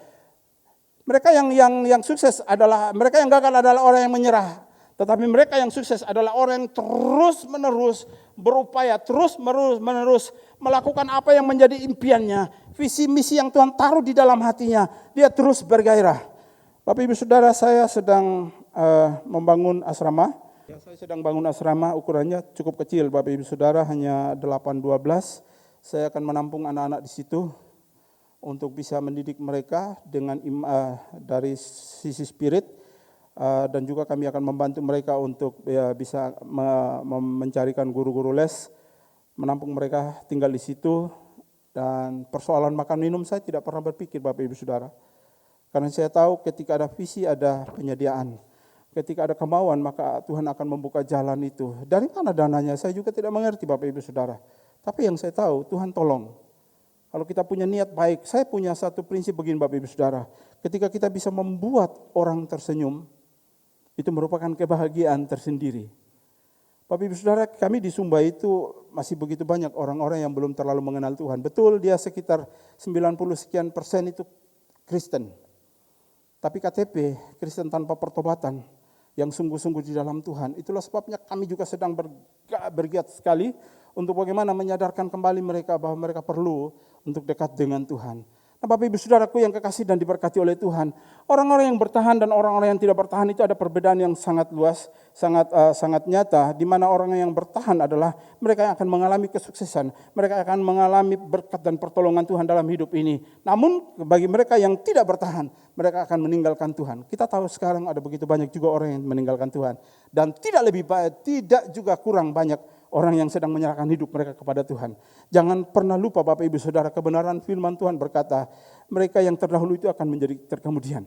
Mereka yang sukses adalah, mereka yang gagal adalah orang yang menyerah. Tetapi mereka yang sukses adalah orang yang terus-menerus berupaya, terus-menerus melakukan apa yang menjadi impiannya. Visi misi yang Tuhan taruh di dalam hatinya, dia terus bergairah. Bapak Ibu Saudara, saya sedang membangun asrama. Ya, saya sedang bangun asrama, ukurannya cukup kecil Bapak Ibu Saudara, hanya 8-12. Saya akan menampung anak-anak di situ untuk bisa mendidik mereka dengan dari sisi spirit, dan juga kami akan membantu mereka untuk bisa mencarikan guru-guru les, menampung mereka tinggal di situ. Dan persoalan makan minum saya tidak pernah berpikir Bapak Ibu Saudara. Karena saya tahu ketika ada visi ada penyediaan. Ketika ada kemauan maka Tuhan akan membuka jalan itu. Dari mana dananya saya juga tidak mengerti Bapak Ibu Saudara. Tapi yang saya tahu Tuhan tolong. Kalau kita punya niat baik, saya punya satu prinsip begini Bapak Ibu Saudara. Ketika kita bisa membuat orang tersenyum, itu merupakan kebahagiaan tersendiri. Bapak Ibu Saudara, kami di Sumba itu masih begitu banyak orang-orang yang belum terlalu mengenal Tuhan. Betul, dia sekitar 90 sekian persen itu Kristen. Tapi KTP, Kristen tanpa pertobatan, yang sungguh-sungguh di dalam Tuhan. Itulah sebabnya kami juga sedang bergiat sekali untuk bagaimana menyadarkan kembali mereka bahwa mereka perlu untuk dekat dengan Tuhan. Nah, Bapak Ibu Saudaraku yang kekasih dan diberkati oleh Tuhan, orang-orang yang bertahan dan orang-orang yang tidak bertahan itu ada perbedaan yang sangat luas, sangat nyata, di mana orang yang bertahan adalah mereka yang akan mengalami kesuksesan, mereka akan mengalami berkat dan pertolongan Tuhan dalam hidup ini. Namun bagi mereka yang tidak bertahan, mereka akan meninggalkan Tuhan. Kita tahu sekarang ada begitu banyak juga orang yang meninggalkan Tuhan, dan tidak juga kurang banyak orang yang sedang menyerahkan hidup mereka kepada Tuhan. Jangan pernah lupa Bapak Ibu Saudara, kebenaran firman Tuhan berkata, mereka yang terdahulu itu akan menjadi terkemudian.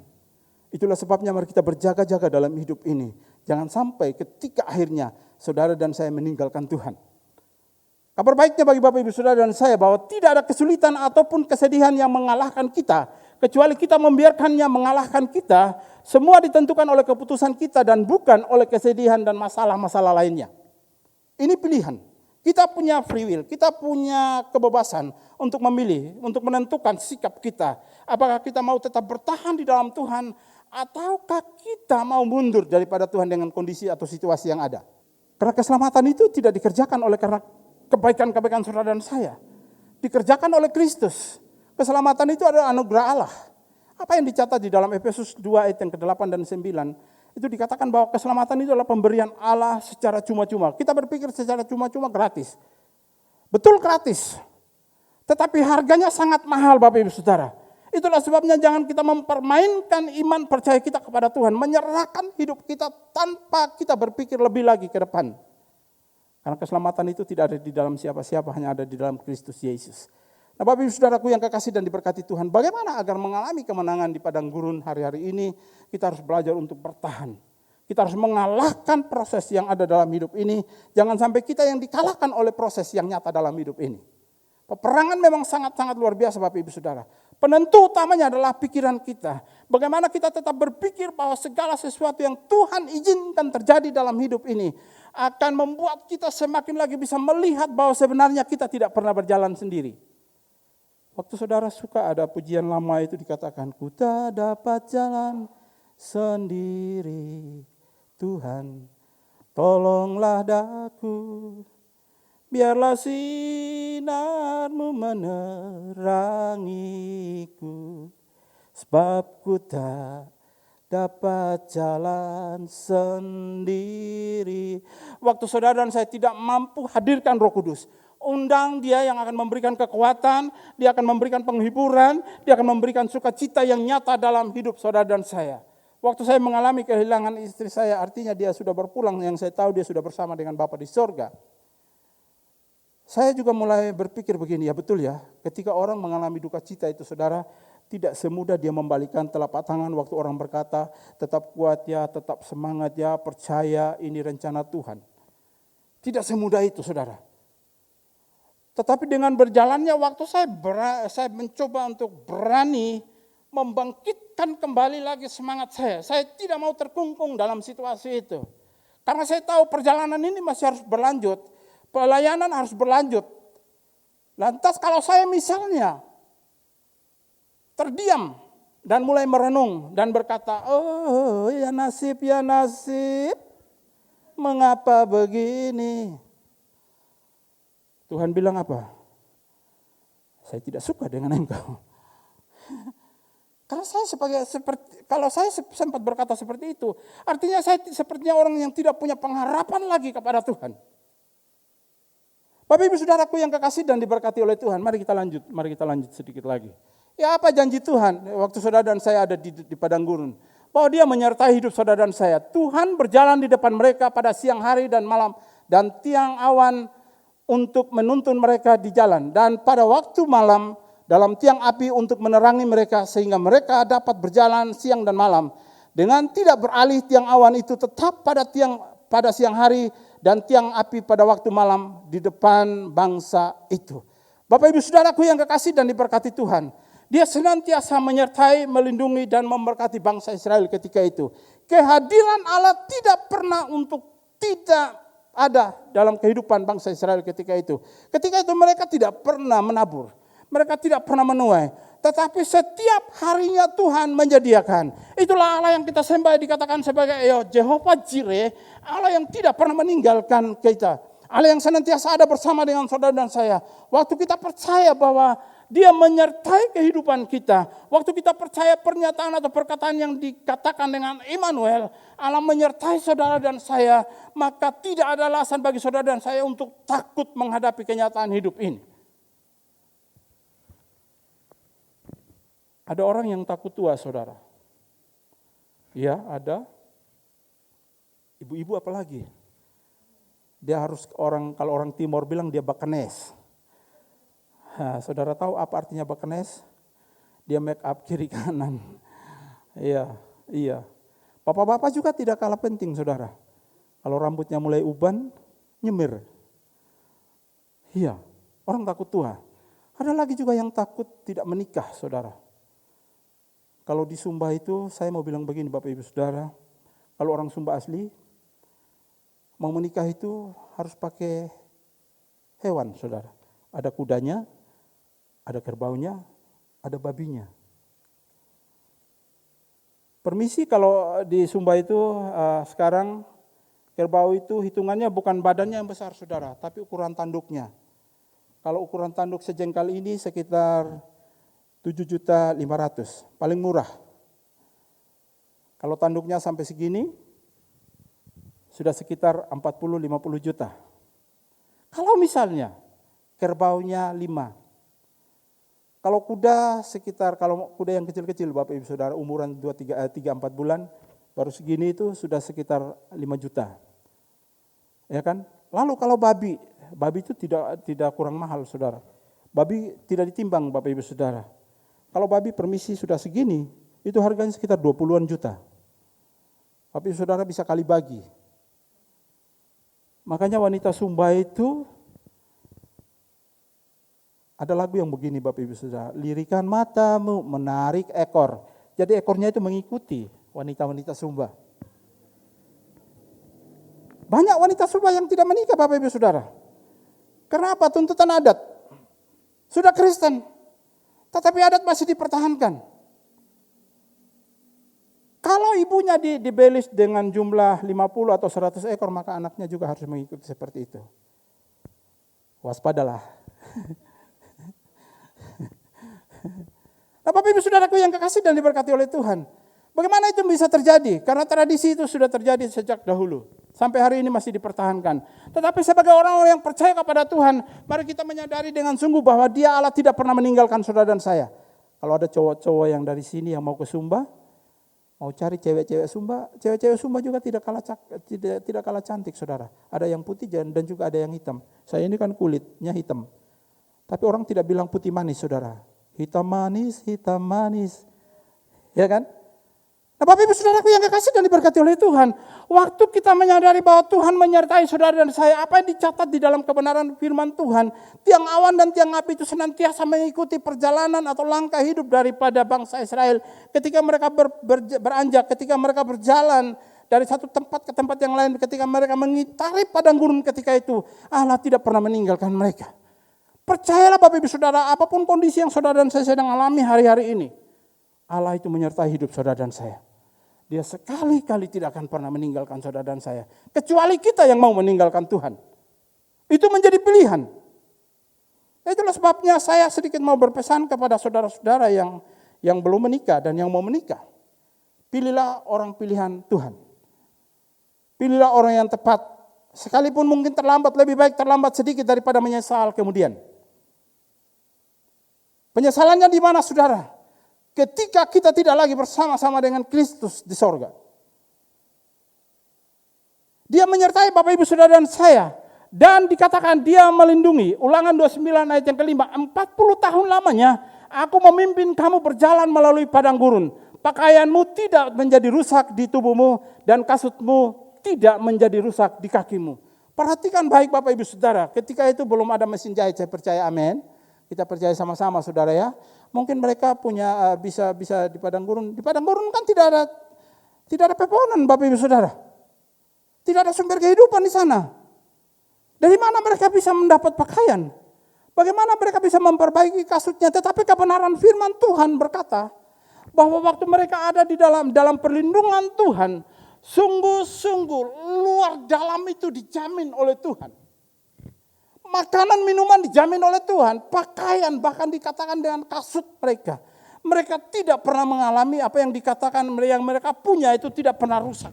Itulah sebabnya mari kita berjaga-jaga dalam hidup ini. Jangan sampai ketika akhirnya saudara dan saya meninggalkan Tuhan. Kabar baiknya bagi Bapak Ibu Saudara dan saya bahwa tidak ada kesulitan ataupun kesedihan yang mengalahkan kita, kecuali kita membiarkannya mengalahkan kita. Semua ditentukan oleh keputusan kita dan bukan oleh kesedihan dan masalah-masalah lainnya. Ini pilihan. Kita punya free will, kita punya kebebasan untuk memilih, untuk menentukan sikap kita. Apakah kita mau tetap bertahan di dalam Tuhan, ataukah kita mau mundur daripada Tuhan dengan kondisi atau situasi yang ada. Karena keselamatan itu tidak dikerjakan oleh karena kebaikan-kebaikan saudara dan saya. Dikerjakan oleh Kristus. Keselamatan itu adalah anugerah Allah. Apa yang dicatat di dalam Efesus 2 ayat yang ke-8 dan 9, itu dikatakan bahwa keselamatan itu adalah pemberian Allah secara cuma-cuma. Kita berpikir secara cuma-cuma gratis. Betul gratis. Tetapi harganya sangat mahal Bapak Ibu Saudara. Itulah sebabnya jangan kita mempermainkan iman percaya kita kepada Tuhan. Menyerahkan hidup kita tanpa kita berpikir lebih lagi ke depan. Karena keselamatan itu tidak ada di dalam siapa-siapa, hanya ada di dalam Kristus Yesus. Nah, Bapak Ibu Saudaraku yang kekasih dan diberkati Tuhan, bagaimana agar mengalami kemenangan di padang gurun hari-hari ini? Kita harus belajar untuk bertahan. Kita harus mengalahkan proses yang ada dalam hidup ini. Jangan sampai kita yang dikalahkan oleh proses yang nyata dalam hidup ini. Peperangan memang sangat-sangat luar biasa Bapak Ibu Saudara. Penentu utamanya adalah pikiran kita. Bagaimana kita tetap berpikir bahwa segala sesuatu yang Tuhan izinkan terjadi dalam hidup ini akan membuat kita semakin lagi bisa melihat bahwa sebenarnya kita tidak pernah berjalan sendiri. Waktu saudara suka ada pujian lama itu dikatakan, ku tak dapat jalan sendiri, Tuhan tolonglah daku, biarlah sinarmu menerangiku, sebab ku tak dapat jalan sendiri. Waktu saudara dan saya tidak mampu hadirkan Roh Kudus, undang dia yang akan memberikan kekuatan, dia akan memberikan penghiburan, dia akan memberikan sukacita yang nyata dalam hidup saudara dan saya. Waktu saya mengalami kehilangan istri saya, artinya dia sudah berpulang, yang saya tahu dia sudah bersama dengan Bapa di sorga. Saya juga mulai berpikir begini, ya betul ya, ketika orang mengalami duka cita itu saudara, tidak semudah dia membalikan telapak tangan waktu orang berkata, tetap kuat ya, tetap semangat ya, percaya ini rencana Tuhan. Tidak semudah itu saudara. Tetapi dengan berjalannya waktu saya mencoba untuk berani membangkitkan kembali lagi semangat saya. Saya tidak mau terkungkung dalam situasi itu. Karena saya tahu perjalanan ini masih harus berlanjut. Pelayanan harus berlanjut. Lantas kalau saya misalnya terdiam dan mulai merenung dan berkata, oh ya nasib, mengapa begini? Tuhan bilang apa? Saya tidak suka dengan engkau. Karena saya kalau saya sempat berkata seperti itu, artinya saya sepertinya orang yang tidak punya pengharapan lagi kepada Tuhan. Bapak Ibu Saudaraku yang kekasih dan diberkati oleh Tuhan, mari kita lanjut sedikit lagi. Ya apa janji Tuhan waktu saudara dan saya ada di padang gurun? Bahwa dia menyertai hidup saudara dan saya. Tuhan berjalan di depan mereka pada siang hari dan malam, dan tiang awan untuk menuntun mereka di jalan, dan pada waktu malam dalam tiang api untuk menerangi mereka sehingga mereka dapat berjalan siang dan malam. Dengan tidak beralih tiang awan itu tetap pada siang hari dan tiang api pada waktu malam di depan bangsa itu. Bapak Ibu Saudaraku yang kekasih dan diberkati Tuhan, dia senantiasa menyertai, melindungi dan memberkati bangsa Israel ketika itu. Kehadiran Allah tidak pernah untuk tidak ada dalam kehidupan bangsa Israel ketika itu. Ketika itu mereka tidak pernah menabur, mereka tidak pernah menuai, tetapi setiap harinya Tuhan menyediakan. Itulah Allah yang kita sembah, dikatakan sebagai Jehovah Jireh, Allah yang tidak pernah meninggalkan kita. Allah yang senantiasa ada bersama dengan saudara dan saya. Waktu kita percaya bahwa Dia menyertai kehidupan kita. Waktu kita percaya pernyataan atau perkataan yang dikatakan dengan Immanuel, Allah menyertai saudara dan saya, maka tidak ada alasan bagi saudara dan saya untuk takut menghadapi kenyataan hidup ini. Ada orang yang takut tua, saudara. Ya, ada. Ibu-ibu apalagi. Dia harus kalau orang timur bilang dia bakenes. Nah, saudara tahu apa artinya bakenes? Dia make up kiri kanan. Iya. Bapak-bapak juga tidak kalah penting, saudara. Kalau rambutnya mulai uban, nyemir. Iya, orang takut tua. Ada lagi juga yang takut tidak menikah, saudara. Kalau di Sumba itu, saya mau bilang begini Bapak Ibu Saudara. Kalau orang Sumba asli, mau menikah itu harus pakai hewan, saudara. Ada kudanya, ada kerbaunya, ada babinya. Permisi kalau di Sumba itu sekarang kerbau itu hitungannya bukan badannya yang besar, saudara, tapi ukuran tanduknya. Kalau ukuran tanduk sejengkal ini sekitar 7.500.000, paling murah. Kalau tanduknya sampai segini, sudah sekitar 40-50 juta. Kalau misalnya kerbaunya 5, kalau kuda sekitar, kalau kuda yang kecil-kecil Bapak Ibu Saudara, umuran 3-4 bulan, baru segini itu sudah sekitar 5 juta. Ya kan? Lalu kalau babi itu tidak kurang mahal, saudara. Babi tidak ditimbang Bapak Ibu Saudara. Kalau babi permisi sudah segini, itu harganya sekitar 20-an juta. Bapak Ibu Saudara bisa kali bagi. Makanya wanita Sumba itu ada lagu yang begini Bapak Ibu Saudara, lirikan matamu menarik ekor. Jadi ekornya itu mengikuti wanita-wanita Sumba. Banyak wanita Sumba yang tidak menikah Bapak Ibu Saudara. Kenapa? Tuntutan adat. Sudah Kristen, tetapi adat masih dipertahankan. Kalau ibunya dibelis dengan jumlah 50 atau 100 ekor, maka anaknya juga harus mengikuti seperti itu. Waspadalah. Nah, Bapak Ibu Saudaraku yang kekasih dan diberkati oleh Tuhan, bagaimana itu bisa terjadi? Karena tradisi itu sudah terjadi sejak dahulu. Sampai hari ini masih dipertahankan. Tetapi sebagai orang-orang yang percaya kepada Tuhan, mari kita menyadari dengan sungguh bahwa Dia Allah tidak pernah meninggalkan saudara dan saya. Kalau ada cowok-cowok yang dari sini yang mau ke Sumba, mau cari cewek-cewek Sumba juga tidak kalah cantik, saudara. Ada yang putih dan juga ada yang hitam. Saya ini kan kulitnya hitam. Tapi orang tidak bilang putih manis, saudara. Hitam manis. Ya kan? Nah, Bapak Ibu Saudaraku yang kekasih dan diberkati oleh Tuhan, waktu kita menyadari bahwa Tuhan menyertai saudara dan saya, apa yang dicatat di dalam kebenaran firman Tuhan, tiang awan dan tiang api itu senantiasa mengikuti perjalanan atau langkah hidup daripada bangsa Israel ketika mereka beranjak, ketika mereka berjalan dari satu tempat ke tempat yang lain, ketika mereka mengitari padang gurun ketika itu, Allah tidak pernah meninggalkan mereka. Percayalah Bapak Ibu Saudara, apapun kondisi yang saudara dan saya sedang alami hari-hari ini, Allah itu menyertai hidup saudara dan saya. Dia sekali-kali tidak akan pernah meninggalkan saudara dan saya. Kecuali kita yang mau meninggalkan Tuhan. Itu menjadi pilihan. Itulah sebabnya saya sedikit mau berpesan kepada saudara-saudara yang belum menikah dan yang mau menikah. Pilihlah orang pilihan Tuhan. Pilihlah orang yang tepat. Sekalipun mungkin terlambat, lebih baik terlambat sedikit daripada menyesal kemudian. Penyesalannya di mana, saudara? Ketika kita tidak lagi bersama-sama dengan Kristus di sorga. Dia menyertai Bapak Ibu Saudara dan saya. Dan dikatakan dia melindungi. Ulangan 29 ayat yang kelima. 40 tahun lamanya aku memimpin kamu berjalan melalui padang gurun. Pakaianmu tidak menjadi rusak di tubuhmu. Dan kasutmu tidak menjadi rusak di kakimu. Perhatikan baik Bapak Ibu Saudara. Ketika itu belum ada mesin jahit, saya percaya amin. Kita percaya sama-sama saudara ya. Mungkin mereka punya bisa di padang gurun. Di padang gurun kan tidak ada pepohonan Bapak Ibu Saudara. Tidak ada sumber kehidupan di sana. Dari mana mereka bisa mendapat pakaian? Bagaimana mereka bisa memperbaiki kasutnya? Tetapi kebenaran firman Tuhan berkata bahwa waktu mereka ada di dalam perlindungan Tuhan, sungguh-sungguh luar dalam itu dijamin oleh Tuhan. Makanan, minuman dijamin oleh Tuhan. Pakaian bahkan dikatakan dengan kasut mereka. Mereka tidak pernah mengalami apa yang dikatakan yang mereka punya itu tidak pernah rusak.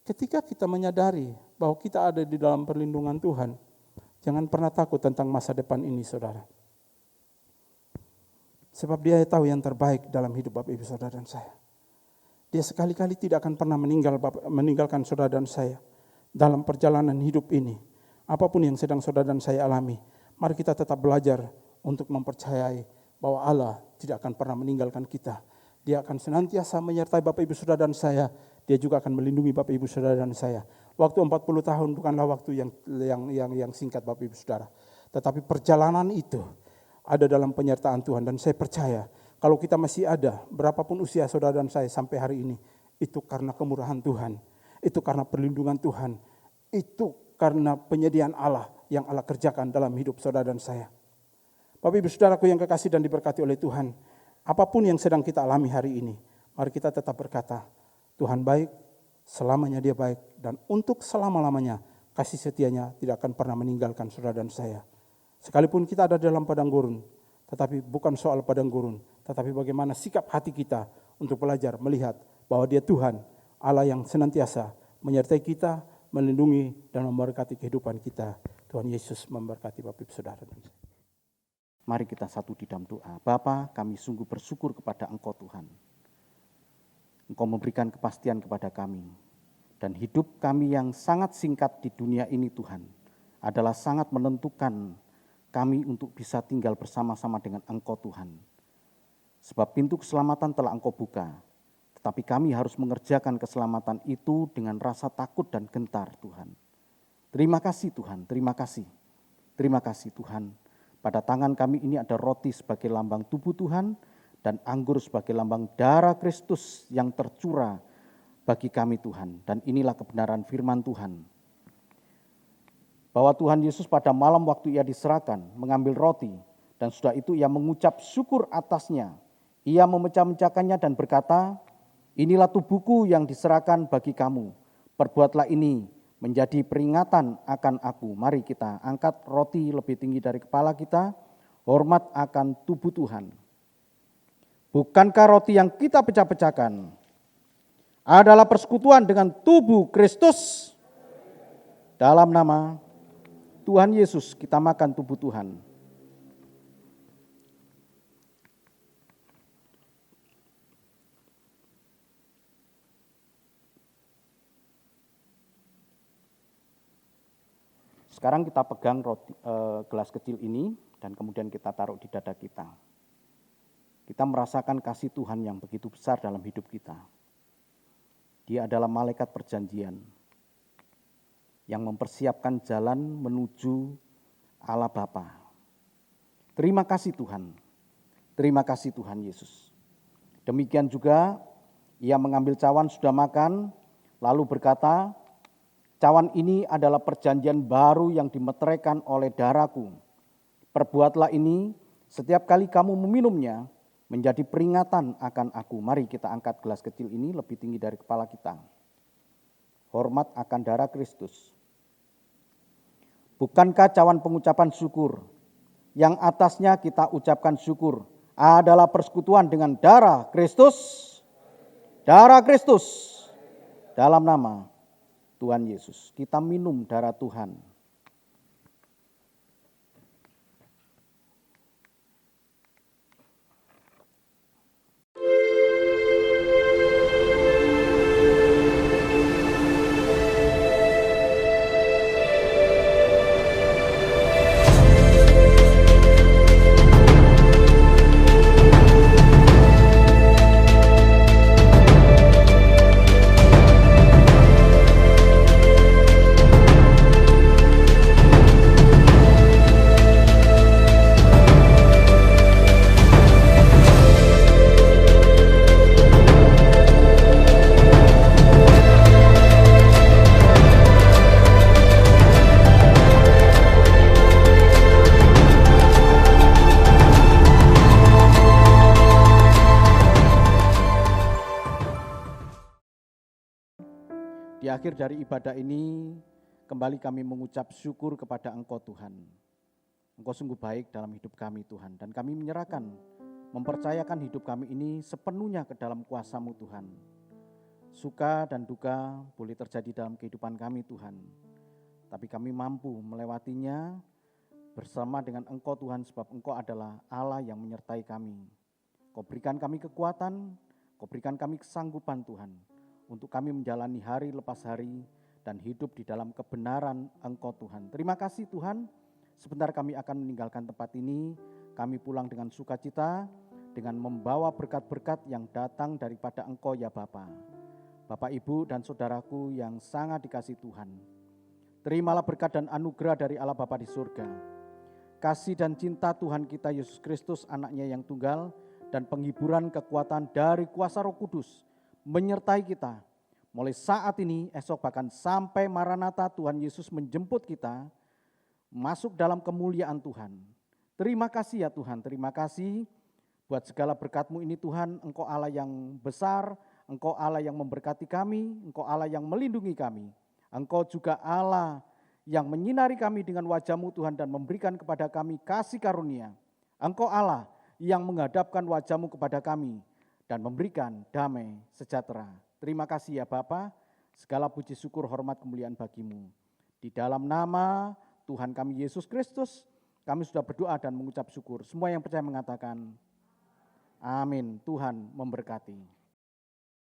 Ketika kita menyadari bahwa kita ada di dalam perlindungan Tuhan, jangan pernah takut tentang masa depan ini, saudara. Sebab Dia tahu yang terbaik dalam hidup Bapak Ibu Saudara dan saya. Dia sekali-kali tidak akan pernah meninggalkan saudara dan saya dalam perjalanan hidup ini. Apapun yang sedang saudara dan saya alami, mari kita tetap belajar untuk mempercayai bahwa Allah tidak akan pernah meninggalkan kita. Dia akan senantiasa menyertai Bapak Ibu Saudara dan saya. Dia juga akan melindungi Bapak Ibu Saudara dan saya. Waktu 40 tahun bukanlah waktu yang singkat Bapak Ibu Saudara. Tetapi perjalanan itu ada dalam penyertaan Tuhan. Dan saya percaya kalau kita masih ada, berapapun usia saudara dan saya sampai hari ini, itu karena kemurahan Tuhan. Itu karena perlindungan Tuhan. Itu karena penyediaan Allah yang Allah kerjakan dalam hidup saudara dan saya. Bapak Ibu Saudaraku yang kekasih dan diberkati oleh Tuhan, apapun yang sedang kita alami hari ini, mari kita tetap berkata, Tuhan baik, selamanya Dia baik, dan untuk selama-lamanya kasih setianya tidak akan pernah meninggalkan saudara dan saya. Sekalipun kita ada dalam padang gurun, tetapi bukan soal padang gurun, tetapi bagaimana sikap hati kita untuk belajar melihat bahwa Dia Tuhan, Allah yang senantiasa menyertai kita, melindungi dan memberkati kehidupan kita. Tuhan Yesus memberkati Bapak Ibu Saudara. Mari kita satu di dalam doa. Bapa, kami sungguh bersyukur kepada Engkau Tuhan. Engkau memberikan kepastian kepada kami. Dan hidup kami yang sangat singkat di dunia ini Tuhan, adalah sangat menentukan kami untuk bisa tinggal bersama-sama dengan Engkau Tuhan. Sebab pintu keselamatan telah Engkau buka. Tetapi kami harus mengerjakan keselamatan itu dengan rasa takut dan gentar Tuhan. Terima kasih Tuhan, terima kasih. Terima kasih Tuhan. Pada tangan kami ini ada roti sebagai lambang tubuh Tuhan dan anggur sebagai lambang darah Kristus yang tercurah bagi kami Tuhan. Dan inilah kebenaran firman Tuhan. Bahwa Tuhan Yesus pada malam waktu Ia diserahkan mengambil roti dan sudah itu Ia mengucap syukur atasnya. Ia memecah-mecahkannya dan berkata, inilah tubuhku yang diserahkan bagi kamu. Perbuatlah ini menjadi peringatan akan aku. Mari kita angkat roti lebih tinggi dari kepala kita. Hormat akan tubuh Tuhan. Bukankah roti yang kita pecah-pecahkan adalah persekutuan dengan tubuh Kristus? Dalam nama Tuhan Yesus kita makan tubuh Tuhan. Sekarang kita pegang gelas kecil ini dan kemudian kita taruh di dada kita. Kita merasakan kasih Tuhan yang begitu besar dalam hidup kita. Dia adalah malaikat perjanjian yang mempersiapkan jalan menuju Allah Bapa. Terima kasih Tuhan. Terima kasih Tuhan Yesus. Demikian juga Ia mengambil cawan sudah makan lalu berkata, cawan ini adalah perjanjian baru yang dimeteraikan oleh darahku. Perbuatlah ini setiap kali kamu meminumnya menjadi peringatan akan aku. Mari kita angkat gelas kecil ini lebih tinggi dari kepala kita. Hormat akan darah Kristus. Bukankah cawan pengucapan syukur yang atasnya kita ucapkan syukur adalah persekutuan dengan darah Kristus? Darah Kristus dalam nama Tuhan Yesus, kita minum darah Tuhan. Di akhir dari ibadah ini, kembali kami mengucap syukur kepada Engkau Tuhan. Engkau sungguh baik dalam hidup kami Tuhan, dan kami menyerahkan, mempercayakan hidup kami ini sepenuhnya ke dalam kuasa-Mu Tuhan. Suka dan duka boleh terjadi dalam kehidupan kami Tuhan, tapi kami mampu melewatinya bersama dengan Engkau Tuhan, sebab Engkau adalah Allah yang menyertai kami. Kau berikan kami kekuatan, Kau berikan kami kesanggupan Tuhan, untuk kami menjalani hari lepas hari dan hidup di dalam kebenaran Engkau Tuhan. Terima kasih Tuhan, sebentar kami akan meninggalkan tempat ini, kami pulang dengan sukacita, dengan membawa berkat-berkat yang datang daripada Engkau ya Bapa. Bapak, Ibu, dan saudaraku yang sangat dikasihi Tuhan, terimalah berkat dan anugerah dari Allah Bapa di surga. Kasih dan cinta Tuhan kita Yesus Kristus, anaknya yang tunggal, dan penghiburan kekuatan dari kuasa Roh Kudus menyertai kita mulai saat ini, esok, bahkan sampai Maranatha Tuhan Yesus menjemput kita masuk dalam kemuliaan Tuhan. Terima kasih ya Tuhan, terima kasih buat segala berkat-Mu ini Tuhan. Engkau Allah yang besar, Engkau Allah yang memberkati kami, Engkau Allah yang melindungi kami. Engkau juga Allah yang menyinari kami dengan wajah-Mu Tuhan dan memberikan kepada kami kasih karunia. Engkau Allah yang menghadapkan wajah-Mu kepada kami dan memberikan damai sejahtera. Terima kasih ya Bapa, segala puji syukur hormat kemuliaan bagi-Mu. Di dalam nama Tuhan kami Yesus Kristus, kami sudah berdoa dan mengucap syukur. Semua yang percaya mengatakan, amin. Tuhan memberkati.